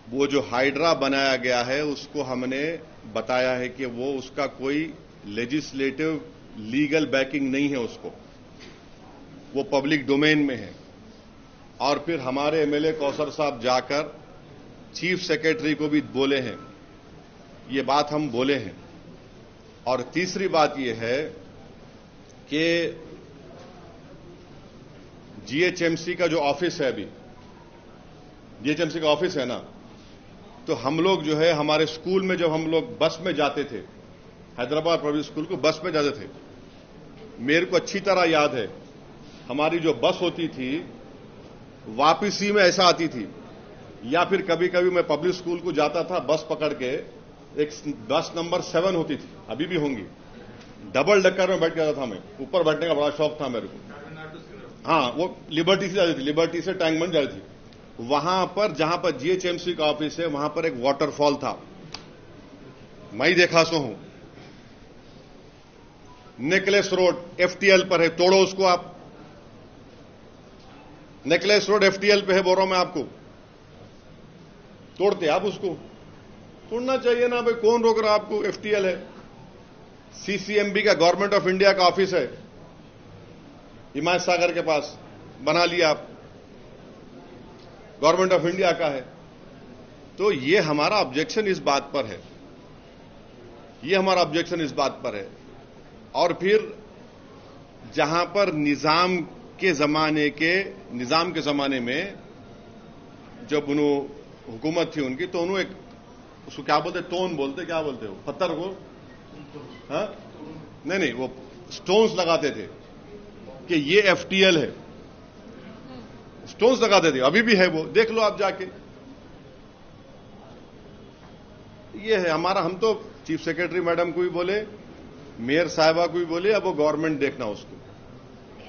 वो जो हाइड्रा बनाया गया है उसको हमने बताया है कि वो उसका कोई लेजिस्लेटिव लीगल बैकिंग नहीं है, उसको वो पब्लिक डोमेन में है। और फिर हमारे एमएलए कौसर साहब जाकर चीफ सेक्रेटरी को भी बोले हैं, ये बात हम बोले हैं। और तीसरी बात यह है कि जीएचएमसी का जो ऑफिस है, अभी जीएचएमसी का ऑफिस है ना, तो हम लोग जो है हमारे स्कूल में जब हम लोग बस में जाते थे, हैदराबाद पब्लिक स्कूल को बस में जाते थे, मेरे को अच्छी तरह याद है हमारी जो बस होती थी वापसी में ऐसा आती थी, या फिर कभी कभी मैं पब्लिक स्कूल को जाता था बस पकड़ के, एक बस नंबर 7 होती थी, अभी भी होंगी, डबल डक्कर में बैठ जाता था मैं, ऊपर बैठने का बड़ा शौक था मेरे को। हाँ, वो लिबर्टी से जाती थी, लिबर्टी से टैंक बन जाती थी। वहां पर जहां पर जीएचएमसी का ऑफिस है वहां पर एक वाटरफॉल था, मैं ही देखा सो हूं। नेकलेस रोड एफटीएल पर है, तोड़ो उसको आप। नेकलेस रोड एफटीएल पे है, बोल रहा हूं मैं आपको, तोड़ते आप उसको? तोड़ना चाहिए ना भाई, कौन रोक रहा आपको? एफटीएल है, सीसीएमबी का गवर्नमेंट ऑफ इंडिया का ऑफिस है हिमायत सागर के पास, बना लिया आप, गवर्नमेंट ऑफ इंडिया का है। तो ये हमारा ऑब्जेक्शन इस बात पर है, ये हमारा ऑब्जेक्शन इस बात पर है। और फिर जहां पर निजाम के जमाने में जब उन्होंने हुकूमत थी उनकी, तो उन्होंने एक उसको क्या बोलते, टोन बोलते, क्या बोलते हो, पत्थर को, हाँ नहीं, वो स्टोन्स लगाते थे कि ये एफटीएल है, स्टोन्स लगाते थे, अभी भी है वो, देख लो आप जाके। ये है हमारा, हम तो चीफ सेक्रेटरी मैडम को भी बोले, मेयर साहिबा को भी बोले, अब वो गवर्नमेंट देखना उसको।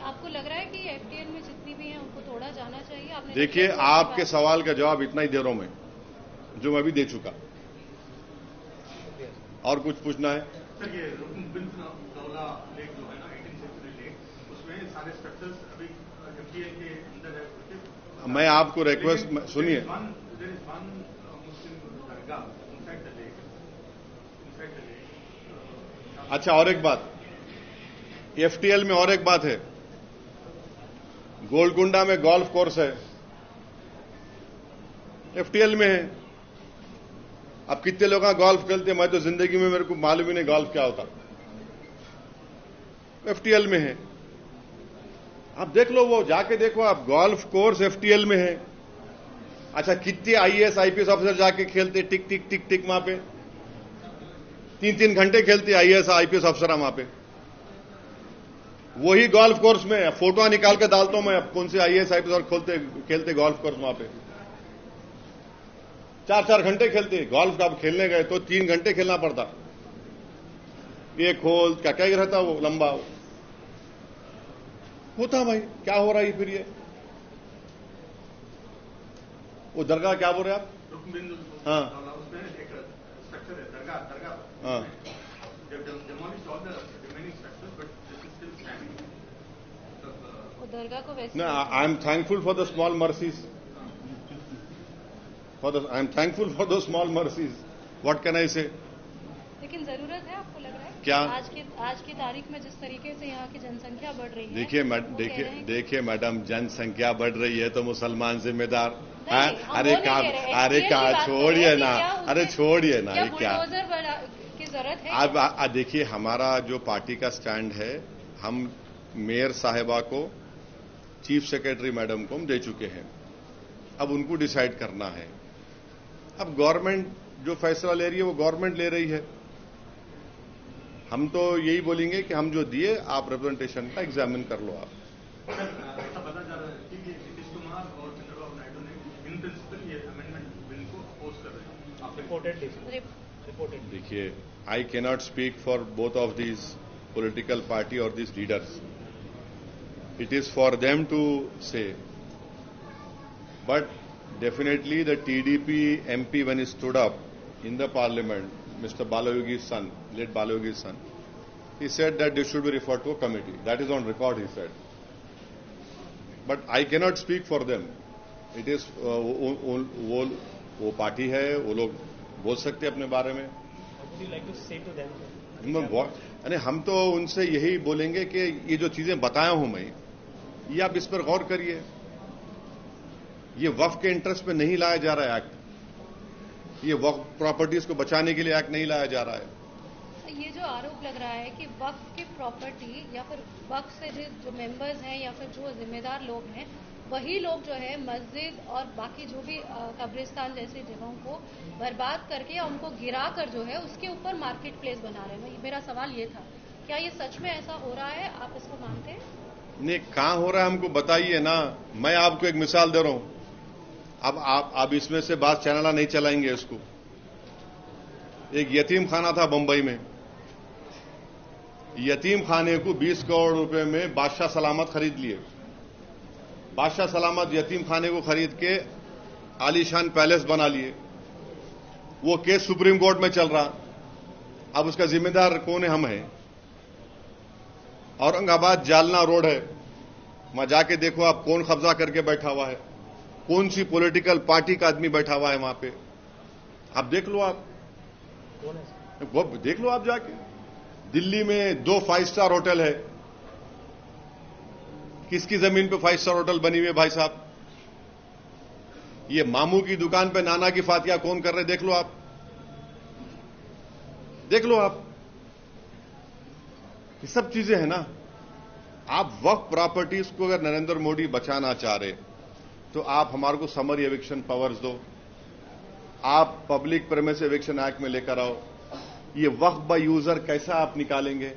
आपको लग रहा है कि एफटीएल में जितनी भी हैं उनको तोड़ा जाना चाहिए? आपने देखिए, आपके सवाल का जवाब इतना ही दे रहा हूं मैं, जो मैं भी दे चुका। और कुछ पूछना है? सर, ये रुकन-बिन-दौला लेक जो है ना, 1863 लेक, उसमें सारे स्ट्रक्चर्स अभी एफटीएल के अंदर है। मैं आपको रिक्वेस्ट सुनिए, अच्छा और एक बात, एफटीएल में और एक बात है, गोलकुंडा में गोल्फ कोर्स है, एफटीएल में है। अब कितने लोग गोल्फ खेलते हैं, मैं तो जिंदगी में मेरे को मालूम ही नहीं गोल्फ क्या होता, एफटीएल में है। आप देख लो, वो जाके देखो आप, गोल्फ कोर्स एफटीएल में है। अच्छा, कितने आईएएस आईपीएस ऑफिसर जाके खेलते, टिक टिक टिक टिक, वहां पे 3-3 घंटे खेलते आईएएस आईपीएस अफसर वहां पे, वही गोल्फ कोर्स में। फोटो निकाल के डालता हूं मैं, अब कौन से आईएएस आईपीएस और खेलते गोल्फ कोर्स वहां पे, 4-4 घंटे खेलते गोल्फ। का खेलने गए तो 3 घंटे खेलना पड़ता, एक होल क्या क्या रहता वो लंबा होता। भाई क्या हो रहा है फिर? ये वो दरगाह क्या बोल रहे आप? हाँ उसमें एक स्ट्रक्चर है, दरगाह। हाँ, दरगाह को वैसे no, I am thankful for the small mercies. I am thankful for those small mercies. What can I say? लेकिन जरूरत है, आपको लग रहा है? क्या? आज की तारीख में जिस तरीके से यहाँ की जनसंख्या बढ़ रही है, देखिए मैडम, जनसंख्या बढ़ रही है तो मुसलमान जिम्मेदार? अरे छोड़िए ना, अरे छोड़िए ना, ये क्या की जरूरत है? अब देखिए, हमारा जो पार्टी का स्टैंड है, हम मेयर साहिबा को, चीफ सेक्रेटरी मैडम को हम दे चुके हैं। अब उनको डिसाइड करना है। अब गवर्नमेंट जो फैसला ले रही है वो गवर्नमेंट ले रही है। हम तो यही बोलेंगे कि हम जो दिए आप रिप्रेजेंटेशन का एग्जामिन कर लो आप। ऐसा पता चल रहा है कि नीतीश कुमार और चंद्रबाबू नायडू ने इन प्रिंसिपल ये अमेंडमेंट बिल को अपोज कर रहे हैं। आप रिपोर्टेड देखिए, I cannot speak for both of these political party और these leaders. It is for them to say, but definitely the TDP MP when he stood up in the parliament, Mr. Balayogi's son, late Balayogi's son, he said that this should be referred to a committee. That is on record, he said. But I cannot speak for them. It is वो पार्टी है, वो लोग बोल सकते हैं अपने बारे में। Would you like to say to them? अरे हम तो उनसे यही बोलेंगे कि ये जो चीजें बताया हूं मैं, ये आप इस पर गौर करिए। ये वक्फ के इंटरेस्ट में नहीं लाया जा रहा है एक्ट। ये वक्फ प्रॉपर्टीज को बचाने के लिए एक्ट नहीं लाया जा रहा है। ये जो आरोप लग रहा है कि वक्फ की प्रॉपर्टी या फिर वक्फ से जो मेंबर्स हैं या फिर जो जिम्मेदार लोग हैं, वही लोग जो है मस्जिद और बाकी जो भी कब्रिस्तान जैसी जगहों को बर्बाद करके या उनको गिरा कर जो है उसके ऊपर मार्केट प्लेस बना रहे हैं। मेरा सवाल ये था, क्या ये सच में ऐसा हो रहा है? आप इसको मानते हैं? नहीं, कहां हो रहा है हमको बताइए ना। मैं आपको एक मिसाल दे रहा हूं। अब इसमें से बात चैनल नहीं चलाएंगे इसको। एक यतीम खाना था बंबई में। यतीम खाने को 20 करोड़ रुपए में बादशाह सलामत खरीद लिए। बादशाह सलामत यतीम खाने को खरीद के आलीशान पैलेस बना लिए। वो केस सुप्रीम कोर्ट में चल रहा। अब उसका जिम्मेदार कौन है? हम हैं। औरंगाबाद जालना रोड है, वहां जाके देखो आप कौन कब्जा करके बैठा हुआ है, कौन सी पॉलिटिकल पार्टी का आदमी बैठा हुआ है वहां पे। आप देख लो, आप कौन है? वो देख लो आप जाके। दिल्ली में 2 5 स्टार होटल है। किसकी जमीन पे 5 स्टार होटल बनी हुई है भाई साहब? ये मामू की दुकान पे नाना की फातिया कौन कर रहे? देख लो आप, देख लो आप। ये सब चीजें हैं ना। आप वक्फ प्रॉपर्टीज को अगर नरेंद्र मोदी बचाना चाह रहे तो आप हमारे को समरी एविक्शन पावर्स दो। आप पब्लिक प्रेमिस एविक्शन एक्ट में लेकर आओ। ये वक्फ बाय यूजर कैसा आप निकालेंगे?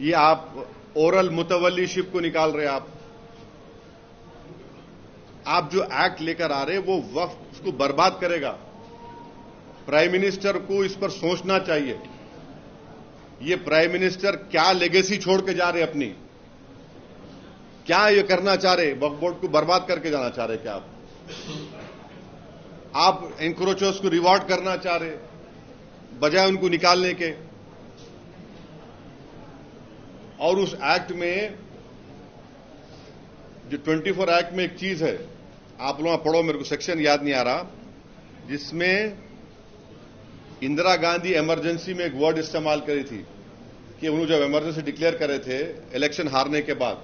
ये आप ओरल मुतवल्लीशिप को निकाल रहे। आप जो एक्ट लेकर आ रहे वो वक्फ उसको बर्बाद करेगा। प्राइम मिनिस्टर को इस पर सोचना चाहिए। ये प्राइम मिनिस्टर क्या लेगेसी छोड़ के जा रहे अपनी? क्या ये करना चाह रहे? वक्फ बोर्ड को बर्बाद करके जाना चाह रहे क्या आप एनक्रोचर्स को रिवॉर्ड करना चाह रहे बजाय उनको निकालने के? और उस एक्ट में जो 24 एक्ट में एक चीज है, आप लोग पढ़ो, मेरे को सेक्शन याद नहीं आ रहा, जिसमें इंदिरा गांधी इमरजेंसी में एक वर्ड इस्तेमाल करी थी कि उन्होंने जब इमरजेंसी डिक्लेयर करे थे इलेक्शन हारने के बाद,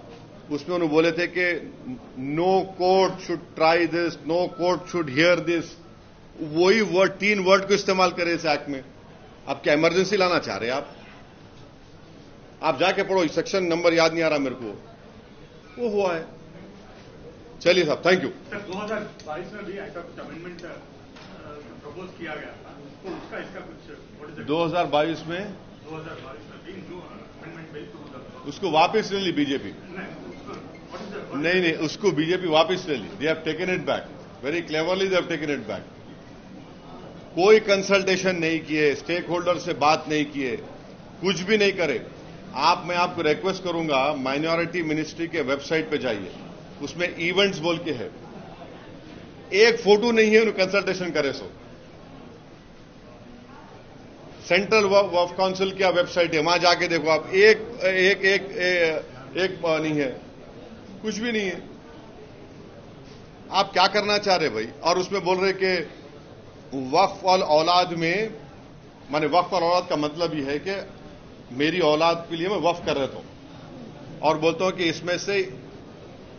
उसमें उन्होंने बोले थे कि no court should try this, no court should hear this. वही वर्ड, 3 वर्ड को इस्तेमाल करे इस एक्ट में। अब क्या इमरजेंसी लाना चाह रहे हैं आप जाके पढ़ो, सेक्शन नंबर याद नहीं आ रहा मेरे को, वो हुआ है। चलिए साहब, थैंक यू। 2022 में भी ऐसा कुछ अमेंडमेंट प्रपोज किया गया था, तो उसका इसका कुछ 2022 में 2022 में भी जो अमेंडमेंट बिल उसको वापस ले ली बीजेपी। नहीं, उसको बीजेपी वापस ले ली। They have taken it back, very cleverly they have taken it back. कोई कंसल्टेशन नहीं किए, स्टेक होल्डर से बात नहीं किए, कुछ भी नहीं करे। मैं आपको रिक्वेस्ट करूंगा, माइनॉरिटी मिनिस्ट्री के वेबसाइट पे जाइए, उसमें इवेंट्स बोल के है, एक फोटो नहीं है उन्हें कंसल्टेशन करे सो। सेंट्रल वक्फ काउंसिल की वेबसाइट है, वहां जाके देखो आप, एक नहीं है, कुछ भी नहीं है। आप क्या करना चाह रहे भाई? और उसमें बोल रहे कि वक्फ और औलाद में, माने वक्फ और औलाद का मतलब ये है कि मेरी औलाद के लिए मैं वक्फ कर रहा हूं, और बोलता हूं कि इसमें से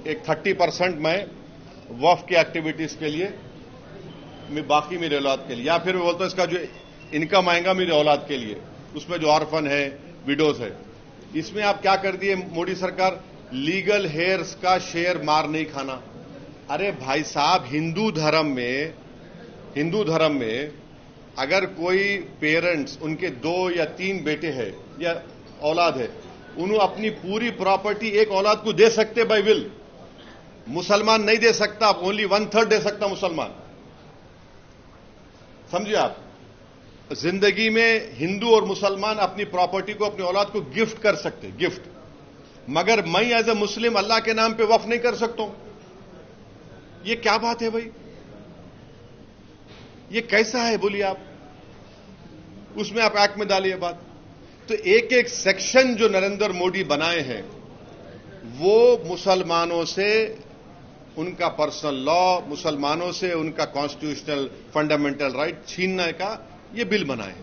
एक 30% मैं वक्फ की एक्टिविटीज के लिए, बाकी मेरी औलाद के लिए, या फिर मैं बोलता हूं इसका जो इनकम आएगा मेरी औलाद के लिए, उसमें जो ऑर्फन है, विडोज है। इसमें आप क्या कर दिए मोदी सरकार? लीगल हेयर्स का शेयर मार नहीं खाना। अरे भाई साहब, हिंदू धर्म में अगर कोई पेरेंट्स, उनके 2 या 3 बेटे हैं या औलाद है, उन्हें अपनी पूरी प्रॉपर्टी एक औलाद को दे सकते बाय विल। मुसलमान नहीं दे सकता, ओनली 1/3 दे सकता मुसलमान। समझिए आप, जिंदगी में हिंदू और मुसलमान अपनी प्रॉपर्टी को, अपनी औलाद को गिफ्ट कर सकते, गिफ्ट। मगर मैं एज ए मुस्लिम अल्लाह के नाम पे वक्फ नहीं कर सकता हूं। ये क्या बात है भाई? ये कैसा है बोलिए आप? उसमें आप एक्ट में डालिए बात। तो एक एक सेक्शन जो नरेंद्र मोदी बनाए हैं, वो मुसलमानों से उनका पर्सनल लॉ, मुसलमानों से उनका कॉन्स्टिट्यूशनल फंडामेंटल राइट छीनने का ये बिल बनाए।